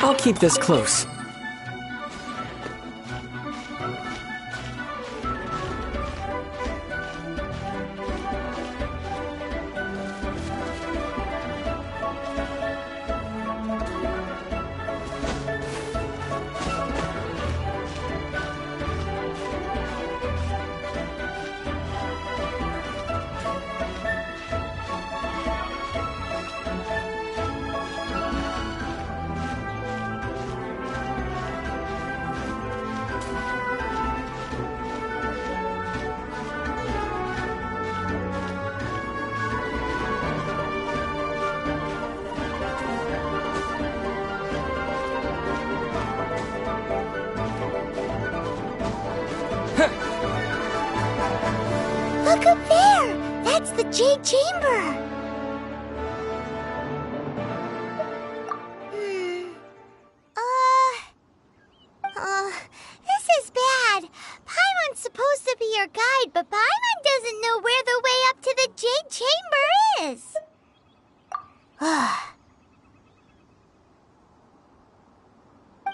I'll keep this close. Look up there! That's the Jade Chamber! This is bad. Paimon's supposed to be your guide, but Paimon doesn't know where the way up to the Jade Chamber is.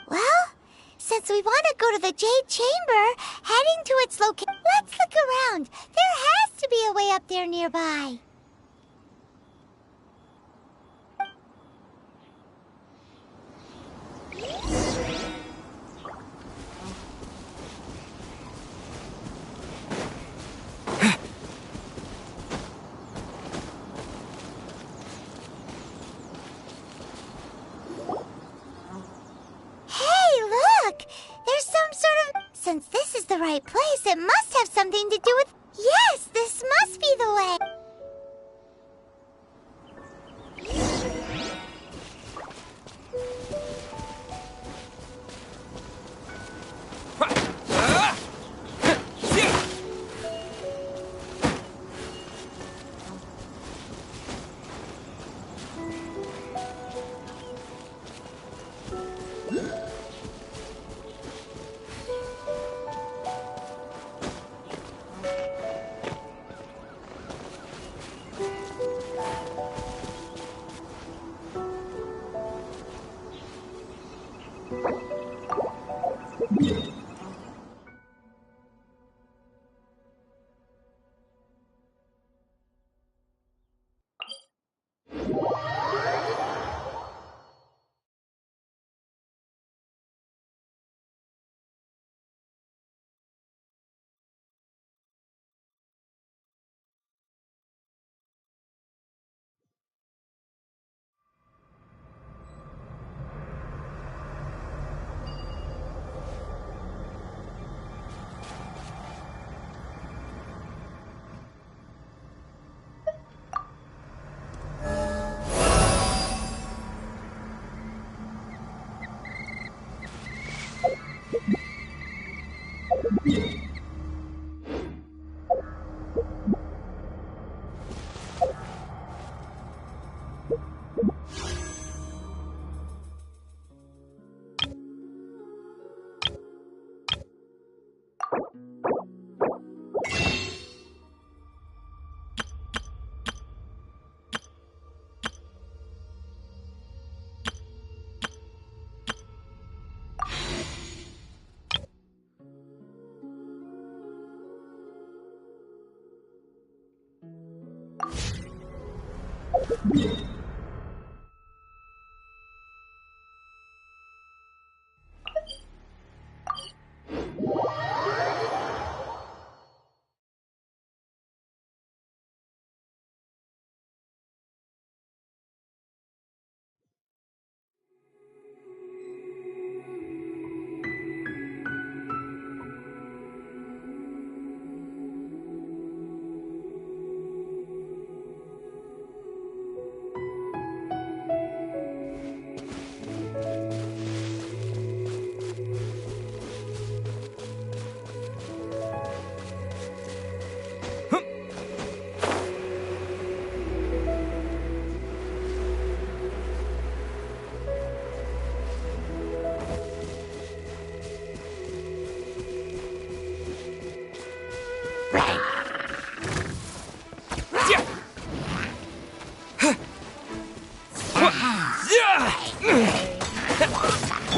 Well, since we want to go to the Jade Chamber, heading to its location, let's look around. There has to be a way up there nearby. Since this is the right place, it must have something to do with... Yes, this must be the way!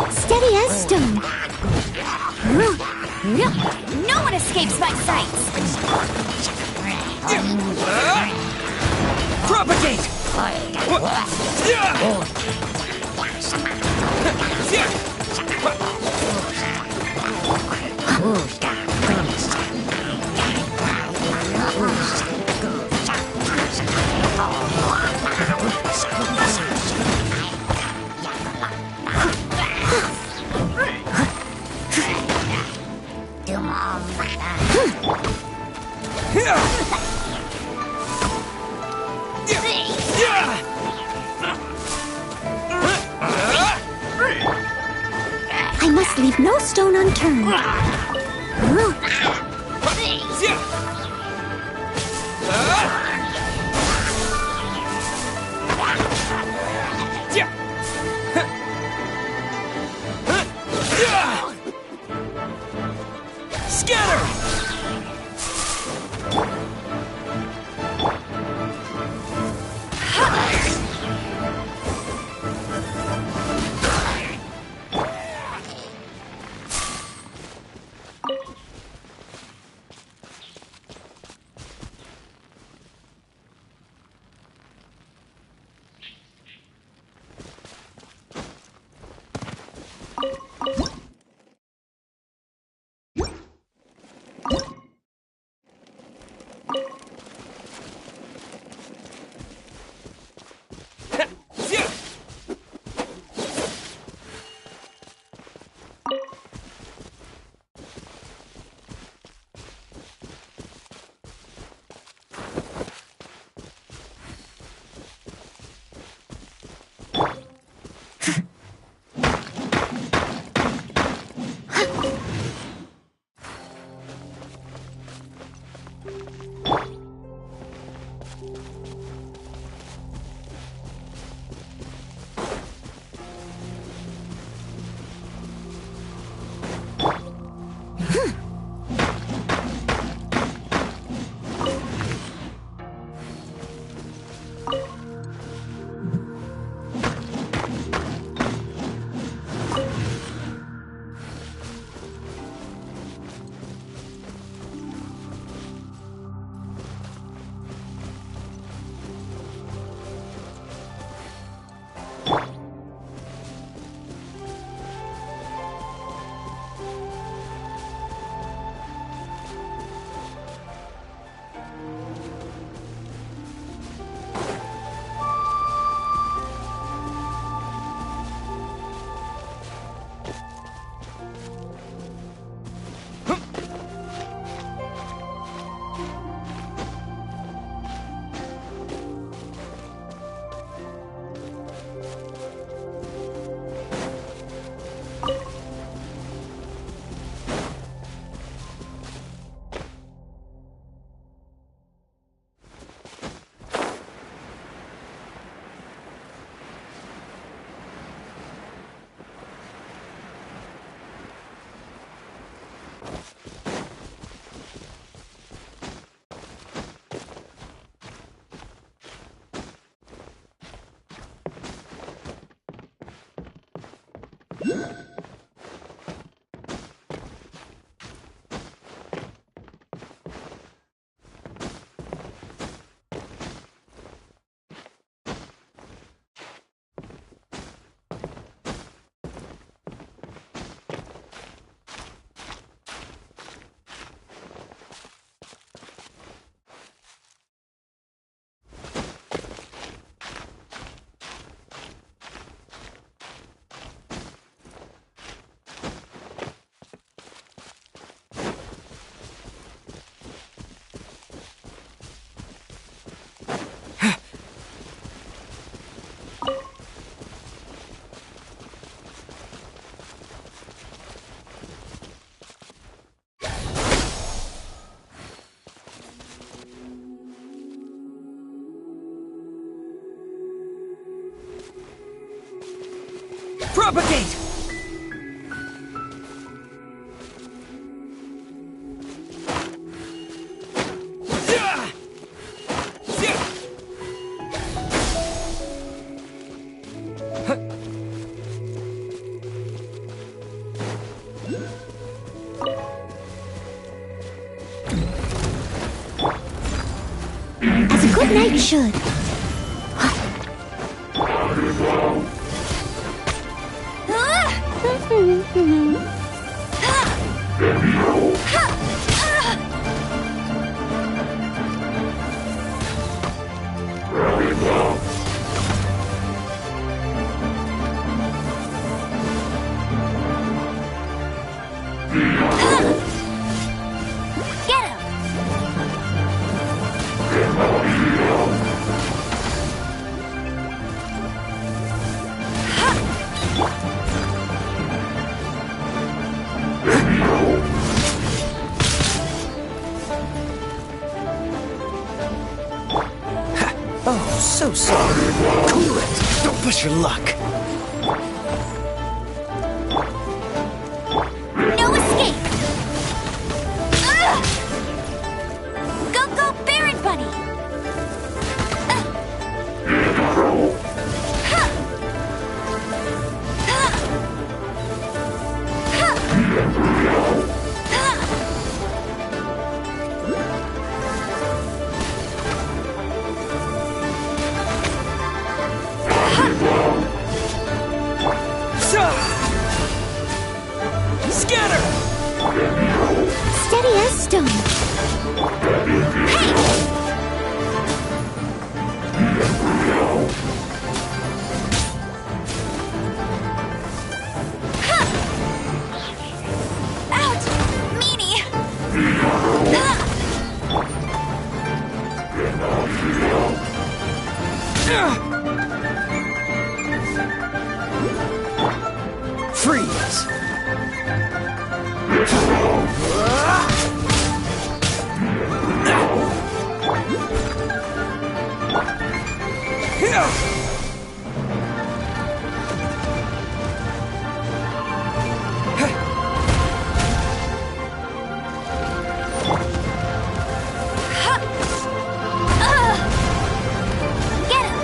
Steady as stone. No one escapes my sights! Propagate! I must leave no stone unturned. Scatter! Propagate! As a good knight should. Get him! Oh, so sorry. Cool it. Don't push your luck. No escape! Go, go, Baron Bunny! Scatter! Steady as stone. Out! Meanie! Freeze! Get him!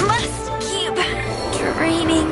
Must keep training.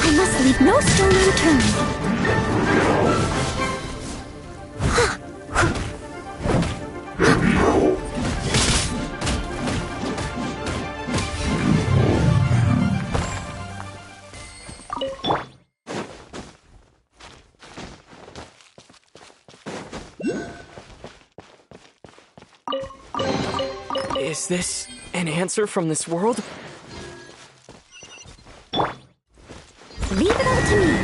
I must leave no stone unturned. Is this an answer from this world? Leave it all to me.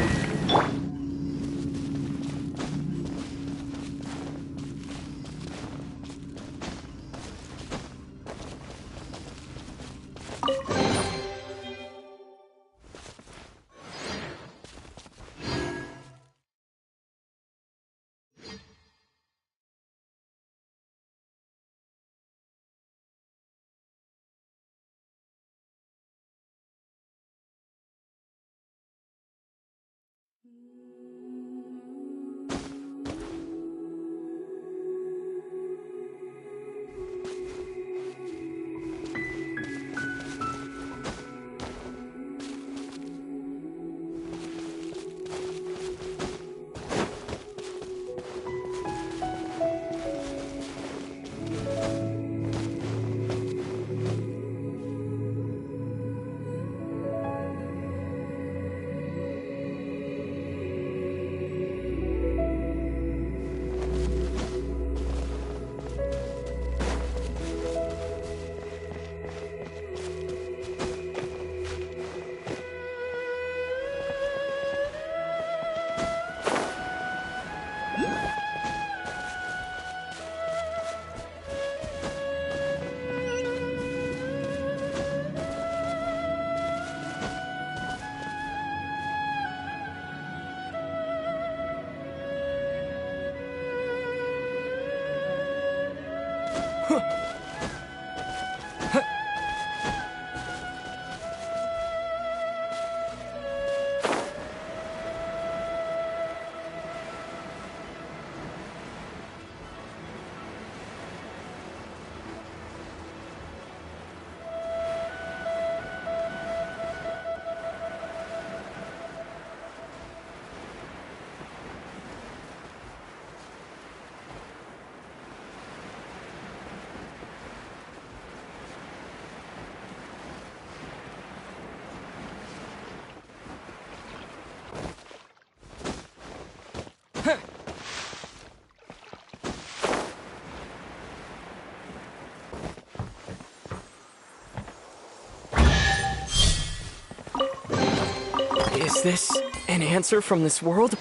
Is this an answer from this world?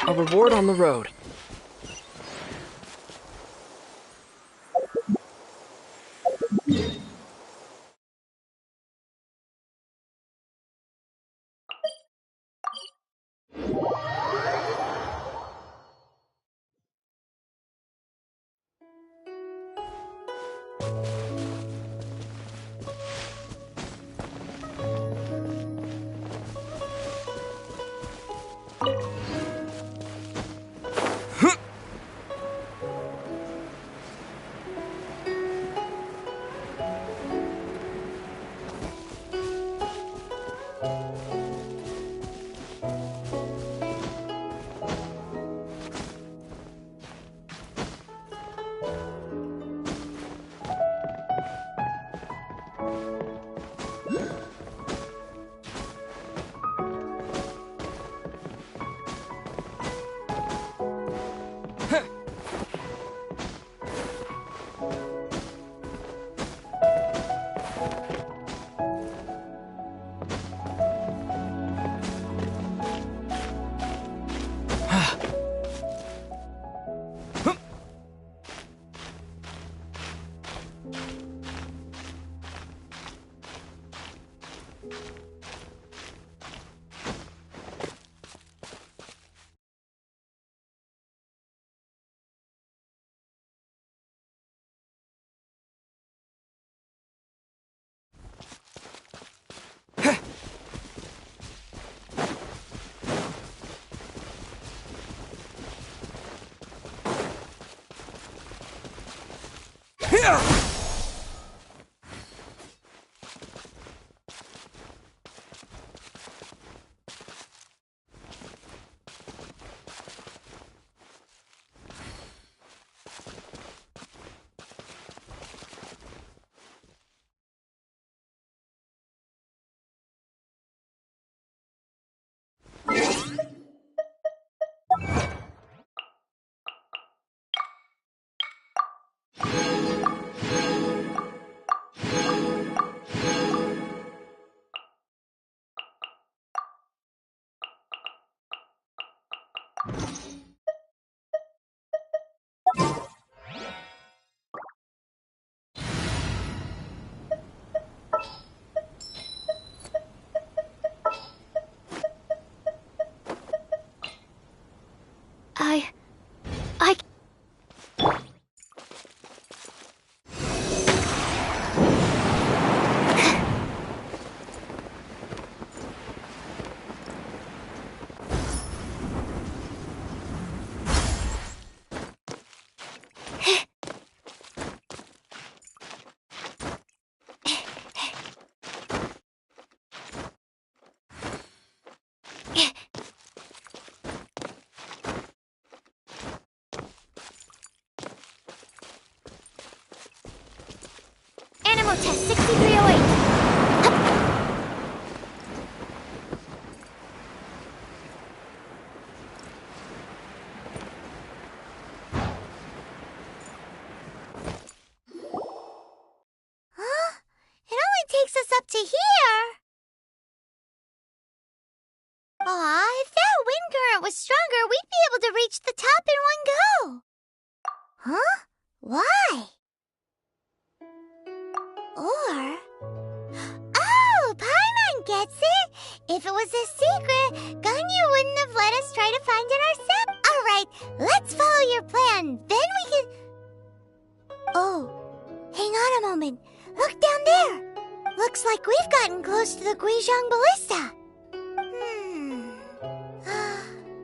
A reward on the road. I... to here. Aw, if that wind current was stronger, we'd be able to reach the top in one go. Huh? Why? Or... Oh, Paimon gets it! If it was a secret, Ganyu wouldn't have let us try to find it ourselves. Alright, let's follow your plan. Then we can... Oh, hang on a moment. Look down there. Looks like we've gotten close to the Guizhong Ballista.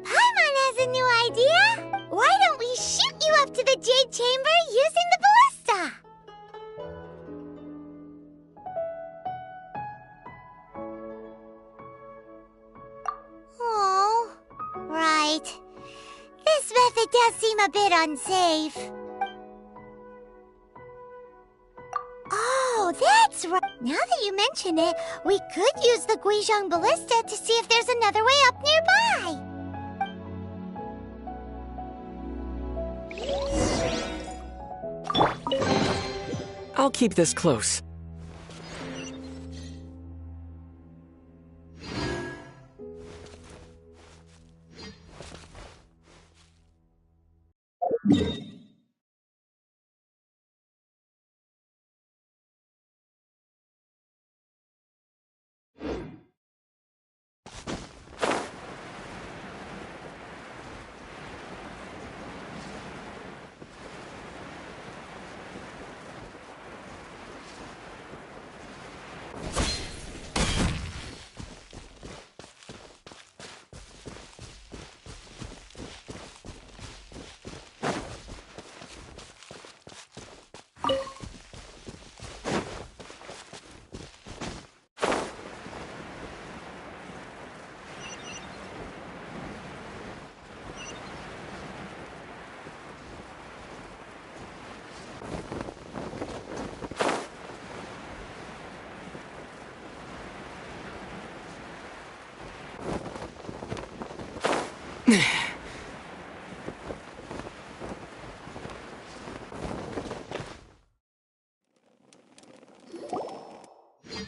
Paimon has a new idea. Why don't we shoot you up to the Jade Chamber using the ballista? Oh, right. This method does seem a bit unsafe. Oh, that's right. Now that you mention it, we could use the Guizhong Ballista to see if there's another way up nearby. I'll keep this close.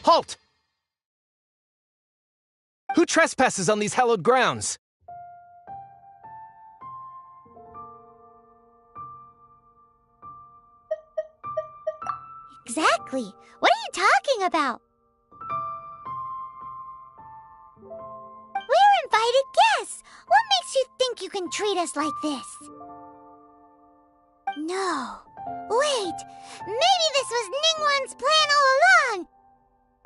Halt! Who trespasses on these hallowed grounds? Exactly. What are you talking about? We're invited guests. What makes you think you can treat us like this? No. Wait. Maybe this was Ningguang's plan all along.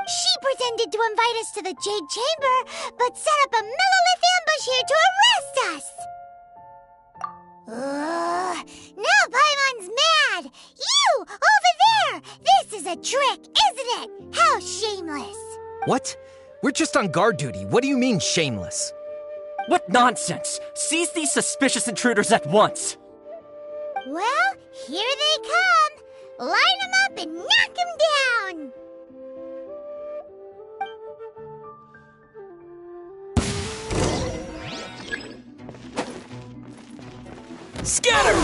She pretended to invite us to the Jade Chamber, but set up a Millilith ambush here to arrest us! Now Paimon's mad! You! Over there! This is a trick, isn't it? How shameless! What? We're just on guard duty. What do you mean, shameless? What nonsense! Seize these suspicious intruders at once! Well, here they come! Line them up and knock them down! Scatter!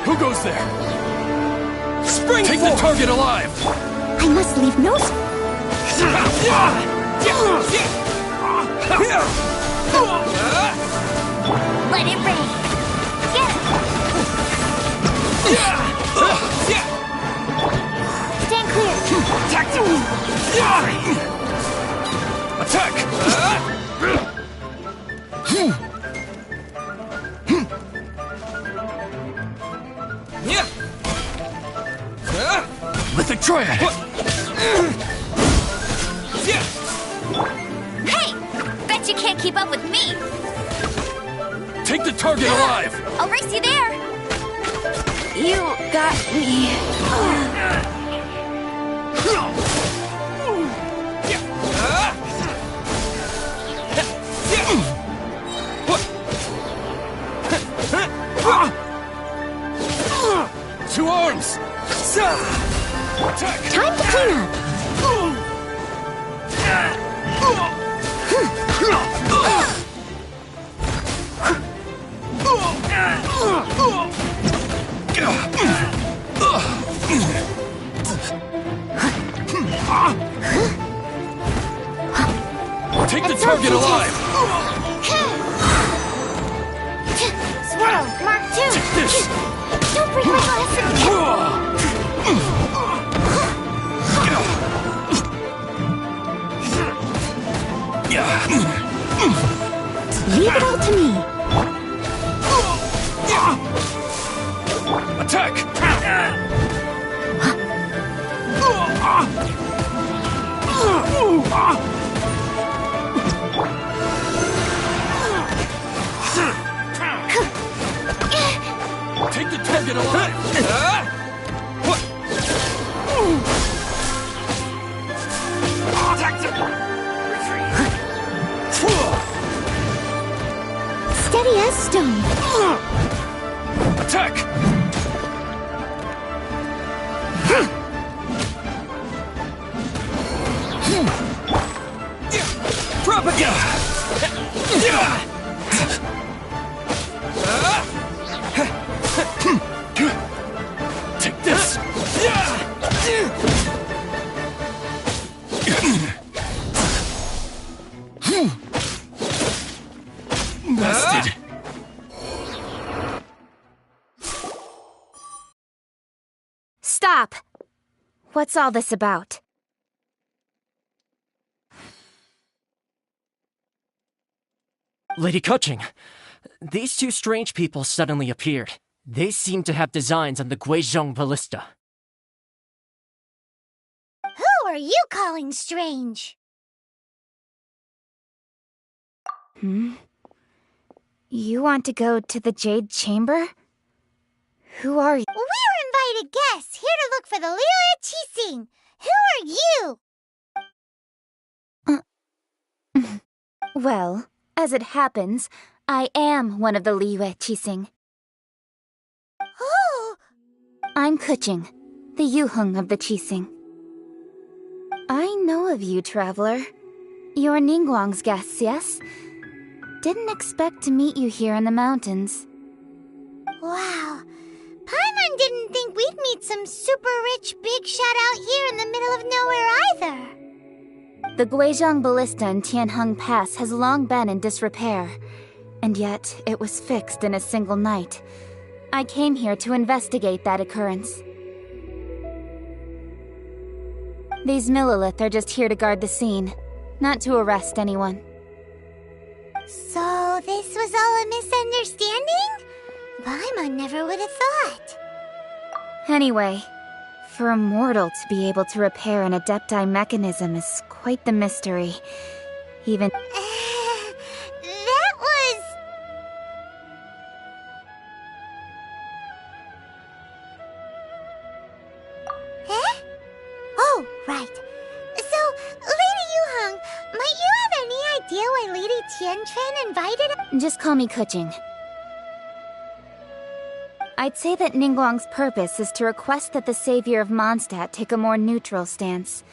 Who goes there? Spring Take forward. The target alive! I must leave no... Let it rain. Get it. Stand clear. Attack! Mythic Triad! Hey! Bet you can't keep up with me. Take the target alive! I'll race you there. You got me. Two arms! Attack! Time to clean up. Take the target alive! Swirl, Mark 2. Take this! Don't break my glasses. Leave it all to me. Attack! Take the target alive! Steady as stone. Attack! Propagate! Take this! Busted! Stop! What's all this about? Lady Kuching, these two strange people suddenly appeared. They seem to have designs on the Guizhong Ballista. Who are you calling strange? You want to go to the Jade Chamber? Who are you? We're invited guests here to look for the Liyue Qixing. Who are you? Well, as it happens, I am one of the Liyue Qixing. Oh, I'm Kuching, the Yuheng of the Qixing. I know of you, traveler. You're Ningguang's guests, yes? Didn't expect to meet you here in the mountains. wow. Paimon didn't think we'd meet some super rich big shot out here in the middle of nowhere either. The Guizhong Ballista in Tianheng Pass has long been in disrepair, and yet it was fixed in a single night. I came here to investigate that occurrence. These Millilith are just here to guard the scene, not to arrest anyone. So this was all a misunderstanding? Paimon never would have thought. Anyway, for a mortal to be able to repair an Adepti mechanism is quite the mystery. Even... That was... Huh? Oh, right. So, Lady Yuheng, might you have any idea why Lady Tianquan invited us? just call me Kuching. I'd say that Ningguang's purpose is to request that the savior of Mondstadt take a more neutral stance.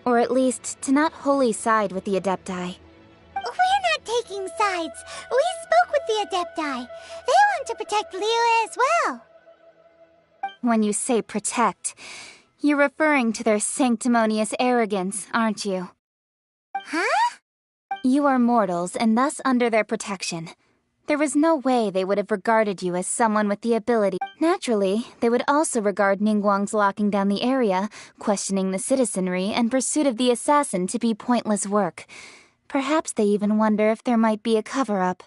Or at least, to not wholly side with the Adepti. We're not taking sides. We spoke with the Adepti. They want to protect Liyue as well. When you say protect, you're referring to their sanctimonious arrogance, aren't you? Huh? You are mortals and thus under their protection. There was no way they would have regarded you as someone with the ability. Naturally, they would also regard Ningguang's locking down the area, questioning the citizenry, and pursuit of the assassin to be pointless work. Perhaps they even wonder if there might be a cover-up.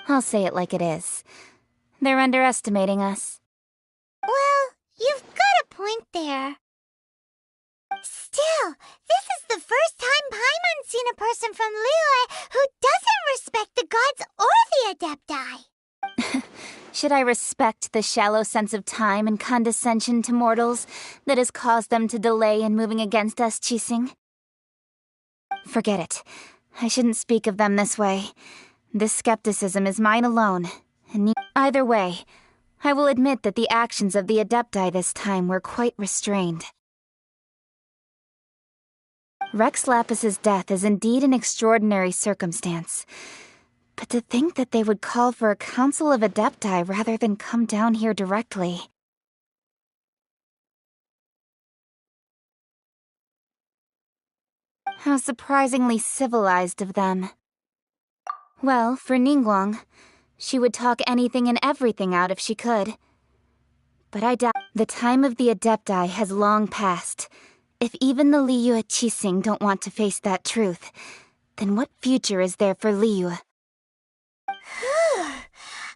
I'll say it like it is. They're underestimating us. Well, you've got a point there. Still, this is the first time Paimon's seen a person from Liyue who doesn't respect the gods or the Adepti. Should I respect the shallow sense of time and condescension to mortals that has caused them to delay in moving against us, Qixing? Forget it. I shouldn't speak of them this way. This skepticism is mine alone, and either way, I will admit that the actions of the Adepti this time were quite restrained. Rex Lapis's death is indeed an extraordinary circumstance. But to think that they would call for a council of Adepti rather than come down here directly. How surprisingly civilized of them. Well, for Ningguang, she would talk anything and everything out if she could. But I doubt the time of the Adepti has long passed. If even the Liyue Qixing don't want to face that truth, then what future is there for Liyue?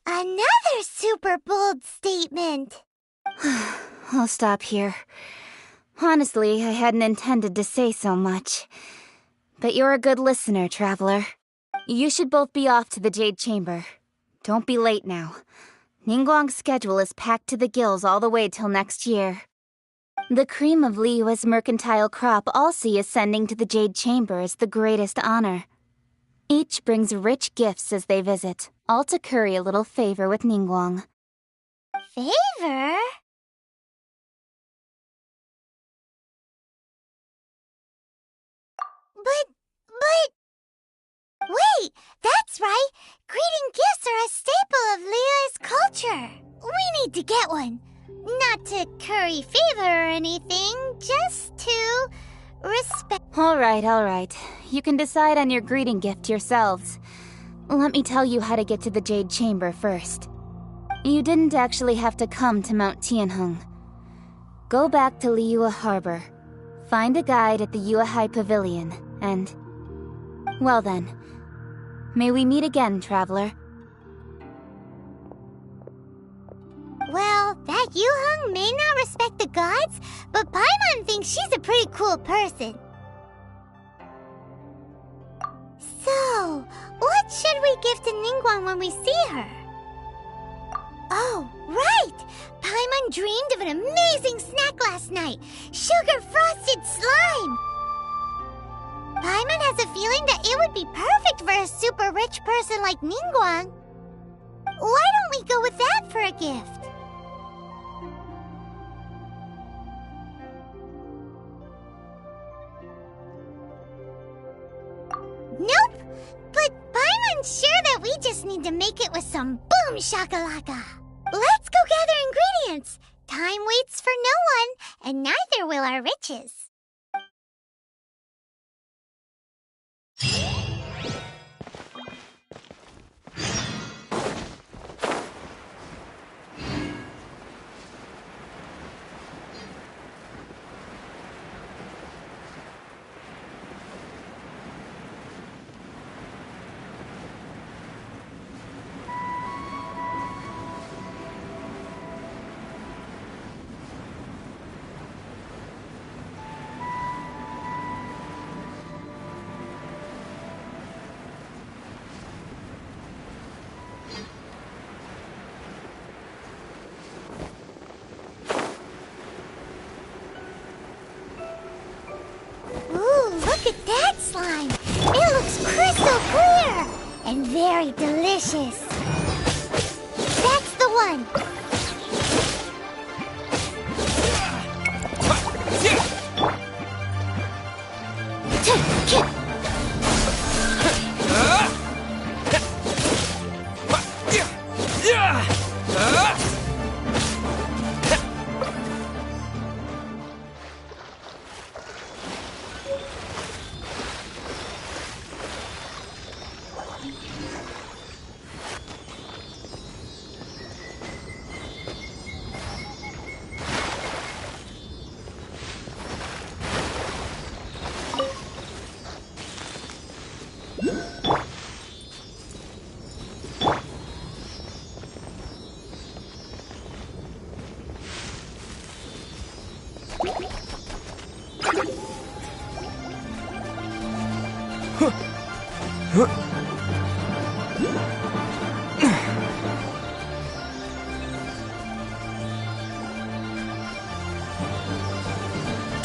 Another super bold statement. I'll stop here. Honestly, I hadn't intended to say so much. But you're a good listener, Traveler. You should both be off to the Jade Chamber. Don't be late now. Ningguang's schedule is packed to the gills all the way till next year. The cream of Liyue's mercantile crop all see ascending to the Jade Chamber as the greatest honor. Each brings rich gifts as they visit, all to curry a little favor with Ningguang. Favor? But... Wait, that's right! Greeting gifts are a staple of Liyue's culture. We need to get one. Not to curry favor or anything, just to respect. All right. You can decide on your greeting gift yourselves. Let me tell you how to get to the Jade Chamber first. You didn't actually have to come to Mount Tianheng. Go back to Liyue Harbor. Find a guide at the Yuehai Pavilion, and... Well then, may we meet again, Traveler. Well, that Yuheng may not respect the gods, but Paimon thinks she's a pretty cool person. So, what should we give to Ningguang when we see her? Oh, right! Paimon dreamed of an amazing snack last night! Sugar-frosted slime! Paimon has a feeling that it would be perfect for a super rich person like Ningguang. Why don't we go with that for a gift? Nope! But Paimon's sure that we just need to make it with some boom shakalaka. Let's go gather ingredients. Time waits for no one, and neither will our riches. Look at that slime! It looks crystal clear! And very delicious! That's the one!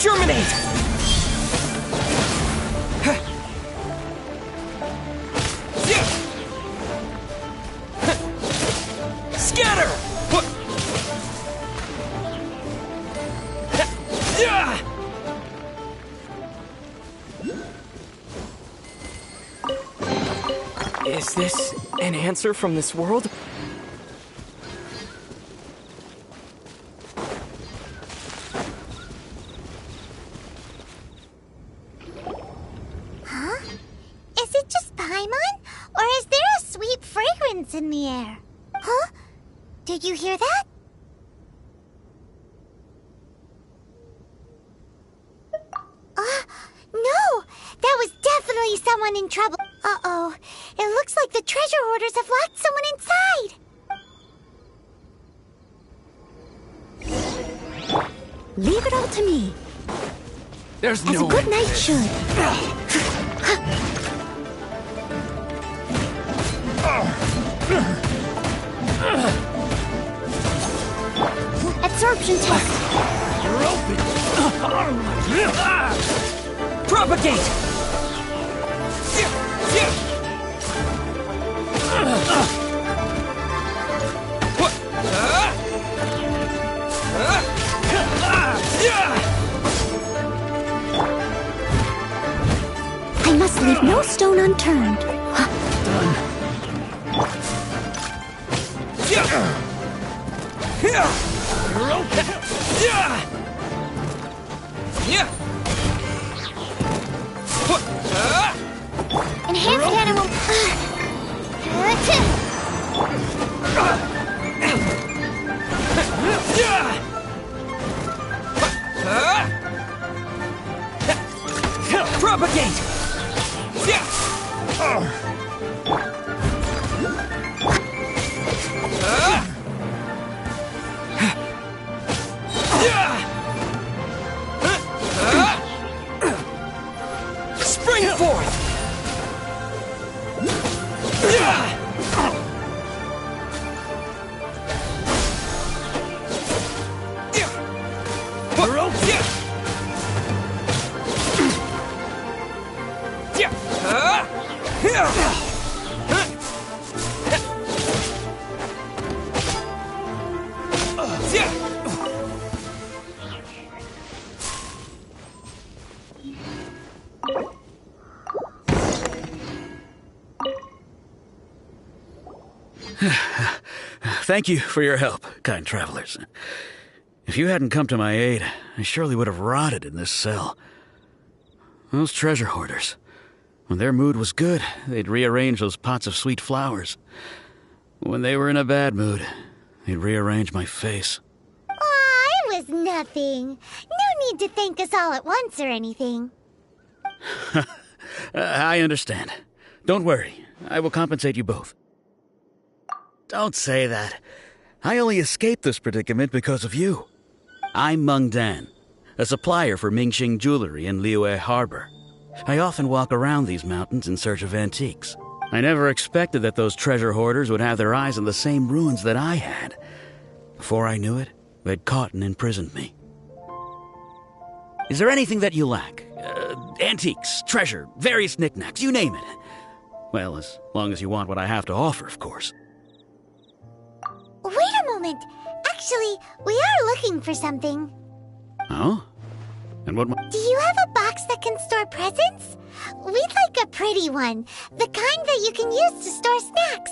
Germinate! Scatter! Is this an answer from this world? Huh? Is it just Paimon? Or is there a sweet fragrance in the air? Huh? Did you hear that? No! That was definitely someone in trouble. Uh-oh. It looks like the treasure hoarders have locked someone inside. Leave it all to me. There's As no a good way. knight should. Absorption test. You're open! Propagate! I must leave no stone unturned. You're open! Enhanced animal. Propagate! Spring forth! Thank you for your help, kind travelers. If you hadn't come to my aid, I surely would have rotted in this cell. Those treasure hoarders, when their mood was good, they'd rearrange those pots of sweet flowers. When they were in a bad mood, they'd rearrange my face. Aw, it was nothing. No need to thank us all at once or anything. I understand. Don't worry, I will compensate you both. Don't say that. I only escaped this predicament because of you. I'm Meng Dan, a supplier for Mingxing jewelry in Liyue Harbor. I often walk around these mountains in search of antiques. I never expected that those treasure hoarders would have their eyes on the same ruins that I had. Before I knew it, they'd caught and imprisoned me. Is there anything that you lack? Antiques, treasure, various knickknacks, you name it. Well, as long as you want what I have to offer, of course. Wait a moment. Actually, we are looking for something. Oh? And what... Do you have a box that can store presents? We'd like a pretty one. The kind that you can use to store snacks.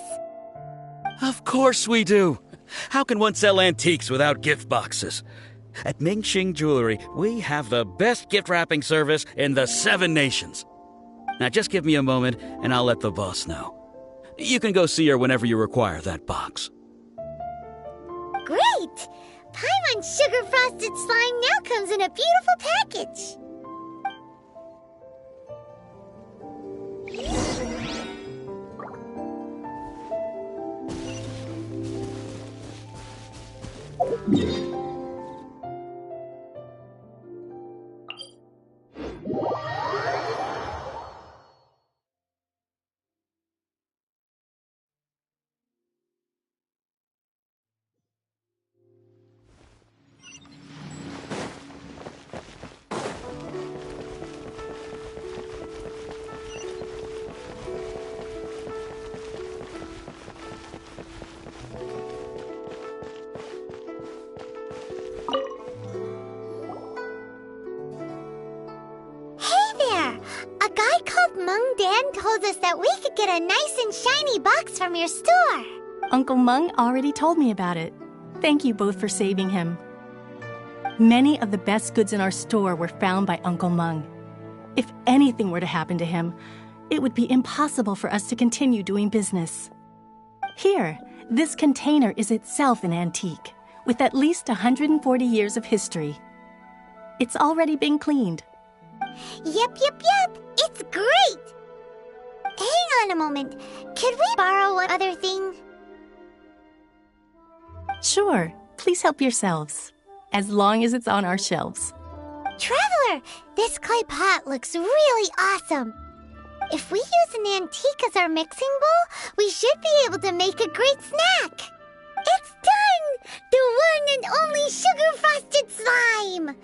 Of course we do. How can one sell antiques without gift boxes? At Mingxing Jewelry, we have the best gift wrapping service in the 7 nations. Now just give me a moment and I'll let the boss know. You can go see her whenever you require that box. Great! Paimon's sugar frosted slime now comes in a beautiful package. Mung Dan told us that we could get a nice and shiny box from your store. Uncle Mung already told me about it. Thank you both for saving him. Many of the best goods in our store were found by Uncle Mung. If anything were to happen to him, it would be impossible for us to continue doing business. Here, this container is itself an antique, with at least 140 years of history. It's already been cleaned. Yep. It's great! Hang on a moment. Could we borrow one other thing? Sure, please help yourselves, as long as it's on our shelves. Traveler, this clay pot looks really awesome. If we use an antique as our mixing bowl, we should be able to make a great snack. It's done! The one and only sugar-frosted slime!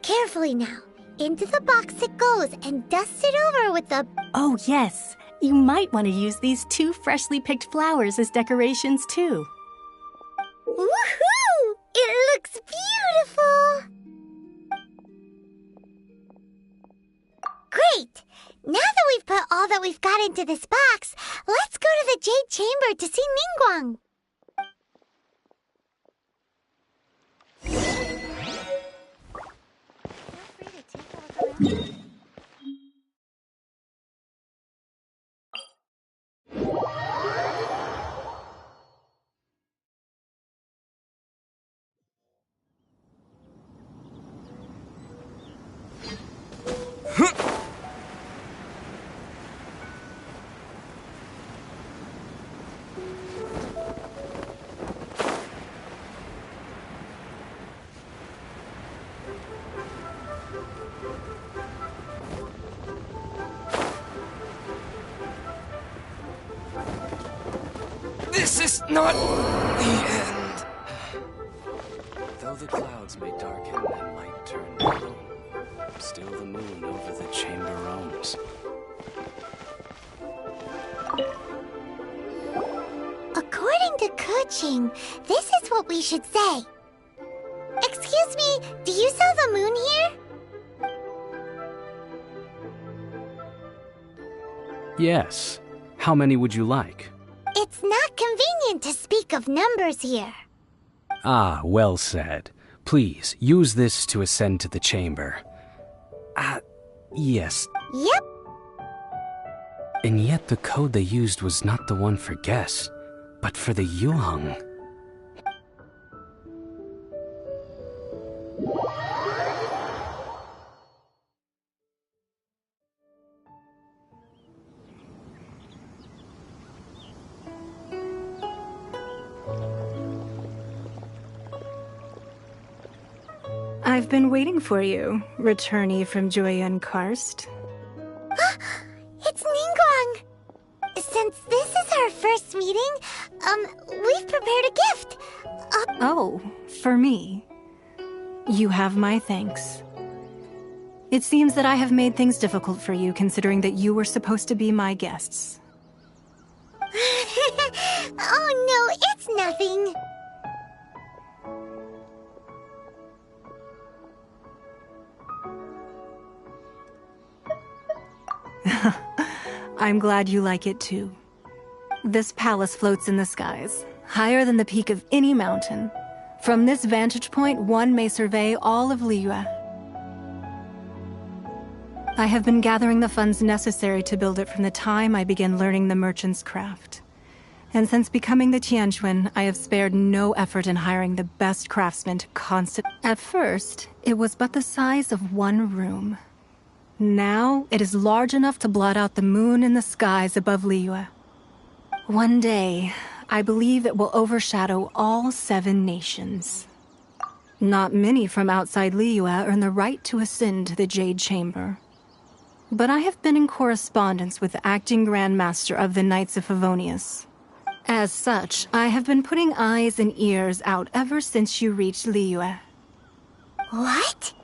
Carefully now. Into the box it goes and dust it over with the... Oh, yes. You might want to use these 2 freshly picked flowers as decorations, too. Woohoo! It looks beautiful! Great! Now that we've put all that we've got into this box, let's go to the Jade Chamber to see Ningguang. This is not the end. Though the clouds may darken and light turn yellow, still the moon over the chamber roams. According to Kuching, this is what we should say. Excuse me, do you sell the moon here? Yes. How many would you like? It's not convenient to speak of numbers here. Ah, well said. Please, use this to ascend to the chamber. Yes. Yep. And yet the code they used was not the one for guests, but for the Yuheng. I've been waiting for you, returnee from Joyun Karst. It's Ningguang! Since this is our first meeting, we've prepared a gift. Oh, for me. You have my thanks. It seems that I have made things difficult for you, considering that you were supposed to be my guests. Oh no, it's nothing. I'm glad you like it too. This palace floats in the skies, higher than the peak of any mountain. From this vantage point, one may survey all of Liyue. I have been gathering the funds necessary to build it from the time I began learning the merchant's craft. And since becoming the Tianquan, I have spared no effort in hiring the best craftsmen to At first, it was but the size of one room. Now, it is large enough to blot out the moon in the skies above Liyue. One day, I believe it will overshadow all 7 nations. Not many from outside Liyue earn the right to ascend to the Jade Chamber. But I have been in correspondence with the acting Grand Master of the Knights of Favonius. As such, I have been putting eyes and ears out ever since you reached Liyue. What?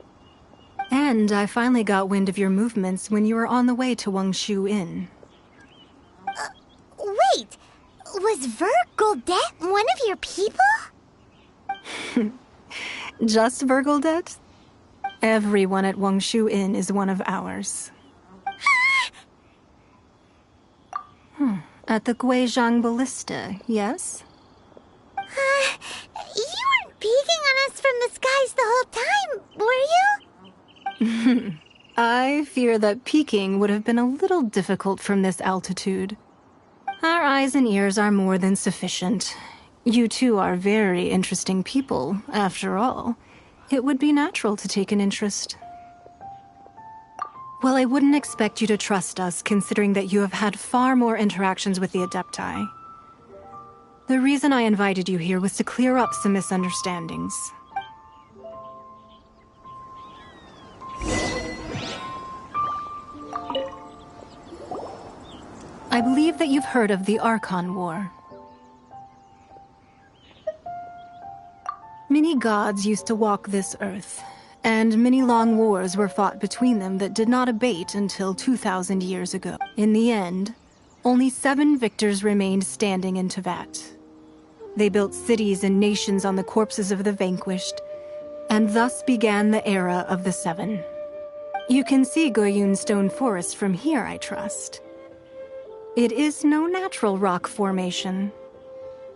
And I finally got wind of your movements when you were on the way to Wangshu Inn. Wait! Was Ver Goldet one of your people? Just Ver Goldet? Everyone at Wangshu Inn is one of ours. At the Guizhong Ballista, yes? You weren't peeking on us from the skies the whole time, were you? I fear that peeking would have been a little difficult from this altitude. Our eyes and ears are more than sufficient. You two are very interesting people, after all. It would be natural to take an interest. Well, I wouldn't expect you to trust us, considering that you have had far more interactions with the Adepti. The reason I invited you here was to clear up some misunderstandings. I believe that you've heard of the Archon War. Many gods used to walk this earth, and many long wars were fought between them that did not abate until 2,000 years ago. In the end, only 7 victors remained standing in Tevat. They built cities and nations on the corpses of the vanquished, and thus began the era of the 7. You can see Goyun Stone Forest from here, I trust. It is no natural rock formation.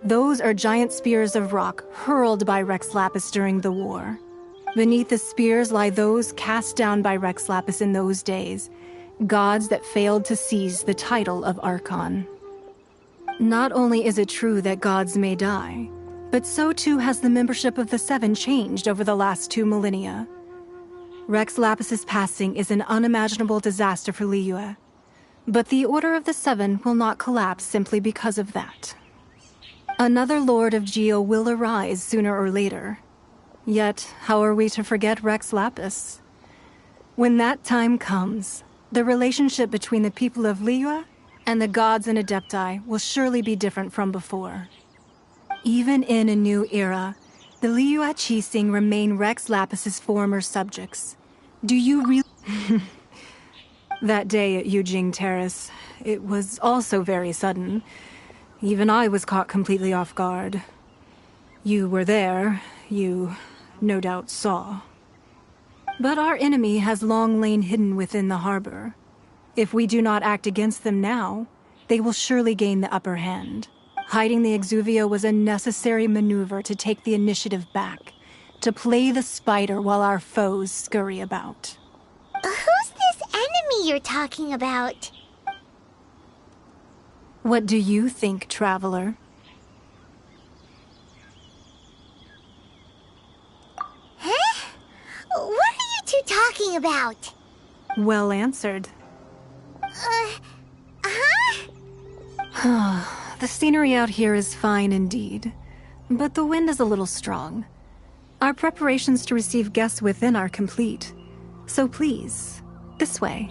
Those are giant spears of rock hurled by Rex Lapis during the war. Beneath the spears lie those cast down by Rex Lapis in those days, gods that failed to seize the title of Archon. Not only is it true that gods may die, but so too has the membership of the 7 changed over the last 2 millennia. Rex Lapis's passing is an unimaginable disaster for Liyue, but the Order of the 7 will not collapse simply because of that. Another Lord of Geo will arise sooner or later. Yet, how are we to forget Rex Lapis? When that time comes, the relationship between the people of Liyue and the gods and Adepti will surely be different from before. Even in a new era, the Liyue Qixing remain Rex Lapis's former subjects. Do you really... That day at Yujing Terrace, it was also very sudden. Even I was caught completely off guard. You were there, you no doubt saw. But our enemy has long lain hidden within the harbor. If we do not act against them now, they will surely gain the upper hand. Hiding the Exuvio was a necessary maneuver to take the initiative back, to play the spider while our foes scurry about. Who's this enemy you're talking about? What do you think, traveler? Huh? What are you two talking about? Well answered. The scenery out here is fine indeed, but the wind is a little strong. Our preparations to receive guests within are complete, so please, this way.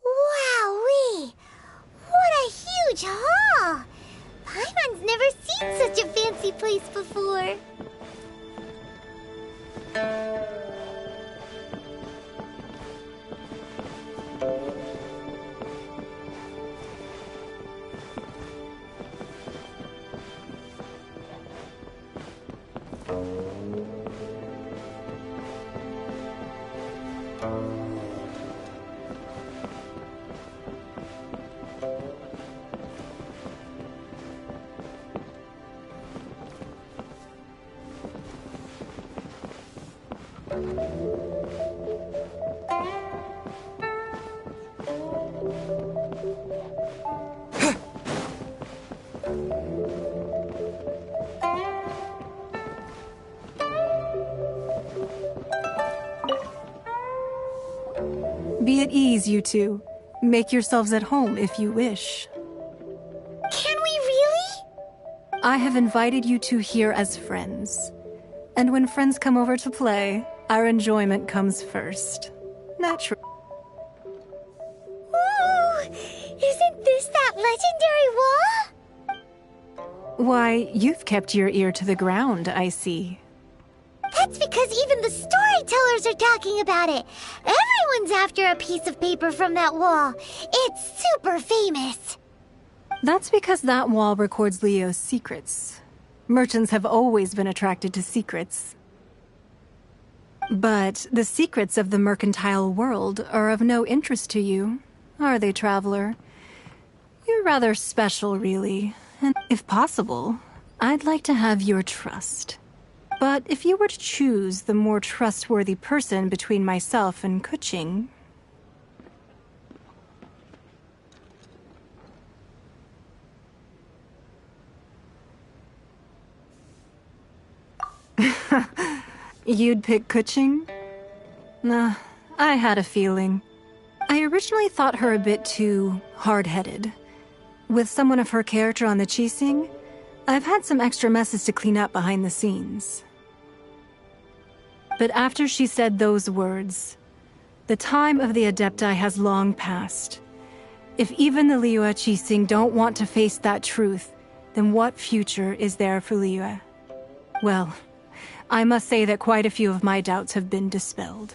Wowee! What a huge hall! Paimon's never seen such a fancy place before. Be at ease, you two. Make yourselves at home if you wish. Can we really? I have invited you two here as friends. And when friends come over to play, our enjoyment comes first. Naturally. Ooh! Isn't this that that legendary wall? Why, you've kept your ear to the ground, I see. That's because even the storytellers are talking about it. Everyone's after a piece of paper from that wall. It's super famous. That's because that wall records Leo's secrets. Merchants have always been attracted to secrets. But the secrets of the mercantile world are of no interest to you, are they, traveler? You're rather special, really. And if possible, I'd like to have your trust. But if you were to choose the more trustworthy person between myself and Kuching... You'd pick Kuching? Nah, I had a feeling. I originally thought her a bit too hard-headed. With someone of her character on the Qixing, I've had some extra messes to clean up behind the scenes. But after she said those words, the time of the Adepti has long passed. If even the Liyue Qixing don't want to face that truth, then what future is there for Liyue? Well, I must say that quite a few of my doubts have been dispelled.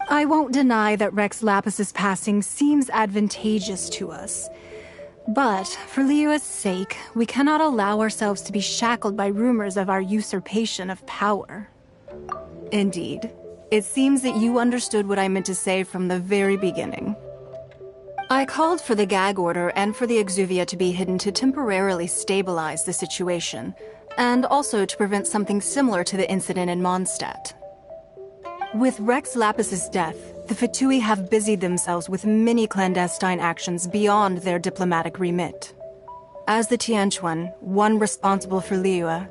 I won't deny that Rex Lapis's passing seems advantageous to us. But, for Liyue's sake, we cannot allow ourselves to be shackled by rumors of our usurpation of power. Indeed, it seems that you understood what I meant to say from the very beginning. I called for the gag order and for the exuvia to be hidden to temporarily stabilize the situation, and also to prevent something similar to the incident in Mondstadt. With Rex Lapis's death, the Fatui have busied themselves with many clandestine actions beyond their diplomatic remit. As the Tianquan, one responsible for Liyue,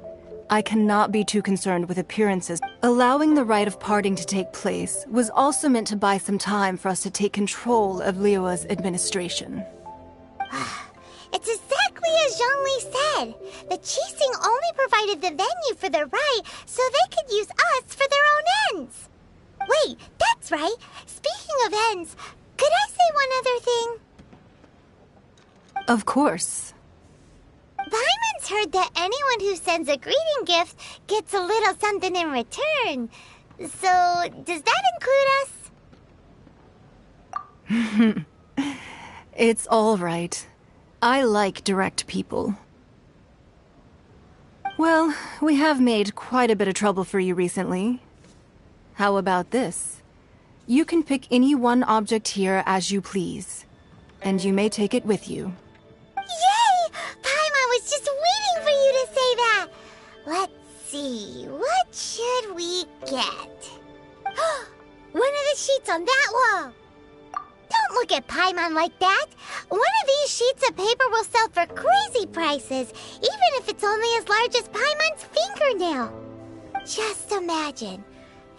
I cannot be too concerned with appearances. Allowing the rite of parting to take place was also meant to buy some time for us to take control of Liyue's administration. It's exactly as Zhongli said. The Qixing only provided the venue for the rite so they could use us for their own ends. Wait, that's right. Speaking of ends, could I say one other thing? Of course. Paimon's heard that anyone who sends a greeting gift gets a little something in return. So, does that include us? It's all right. I like direct people. Well, we have made quite a bit of trouble for you recently. How about this? You can pick any one object here as you please, and you may take it with you. Yay! Paimon was just waiting for you to say that! Let's see, what should we get? One of the sheets on that wall! Don't look at Paimon like that! One of these sheets of paper will sell for crazy prices, even if it's only as large as Paimon's fingernail. Just imagine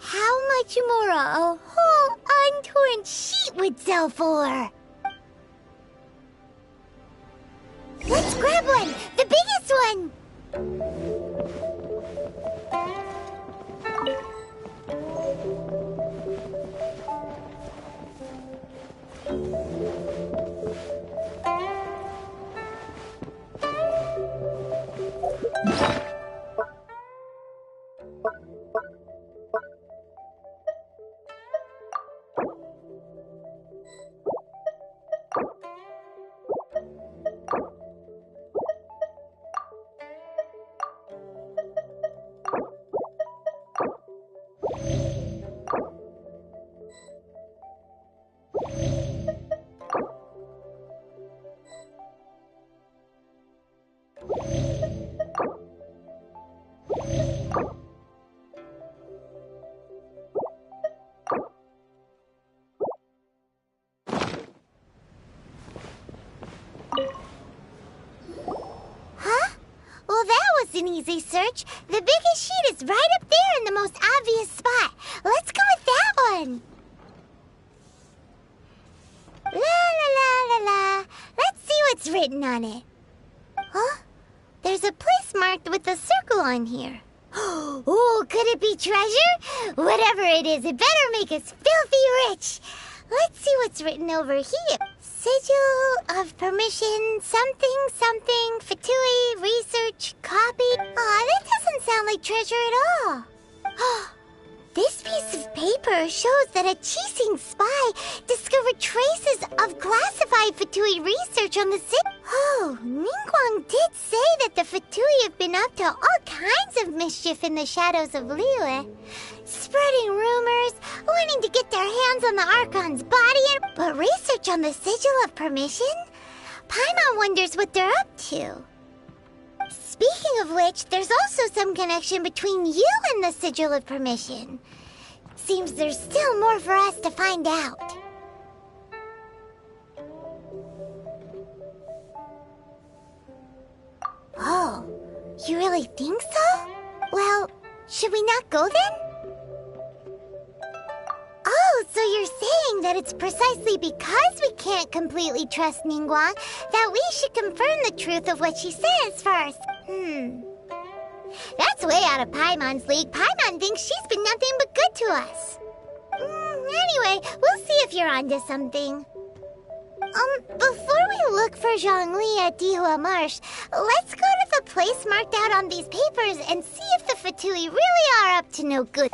how much more a whole untorn sheet would sell for. Let's grab one! The biggest one! An easy search. The biggest sheet is right up there in the most obvious spot. Let's go with that one. La la la la la. Let's see what's written on it. Huh? There's a place marked with a circle on here. Oh, could it be treasure? Whatever it is, it better make us filthy rich. Let's see what's written over here. Sigil of permission, something, something, Fatui, research, copy. Aw, that doesn't sound like treasure at all. This piece of paper shows that a Qixing spy discovered traces of classified Fatui research on the city. Oh, Ningguang did say that the Fatui have been up to all kinds of mischief in the shadows of Liyue. Spreading rumors, wanting to get their hands on the Archon's body, but research on the Sigil of Permission? Paimon wonders what they're up to. Speaking of which, there's also some connection between you and the Sigil of Permission. Seems there's still more for us to find out. Oh, you really think so? Well, should we not go then? Oh, so you're saying that it's precisely because we can't completely trust Ningguang that we should confirm the truth of what she says first. That's way out of Paimon's league. Paimon thinks she's been nothing but good to us. Anyway, we'll see if you're onto something. Before we look for Zhongli at Dihua Marsh, let's go to the place marked out on these papers and see if the Fatui really are up to no good.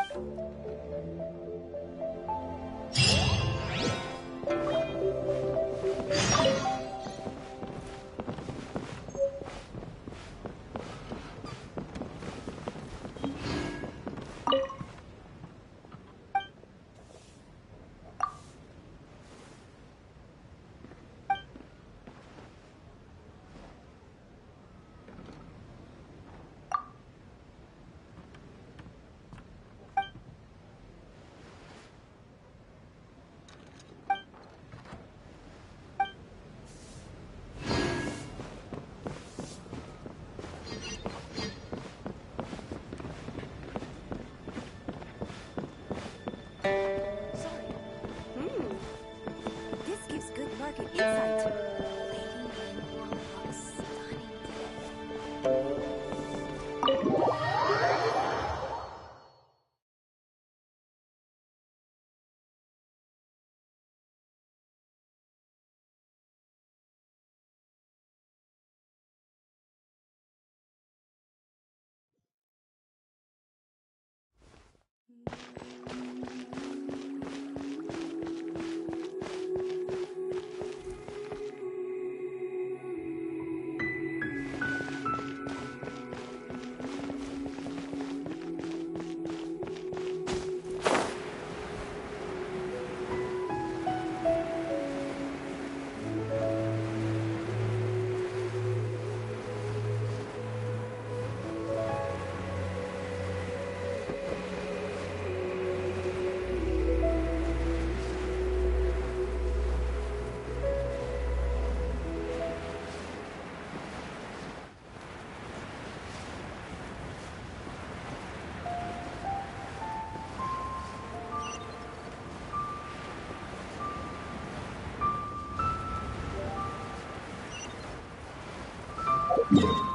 Yeah.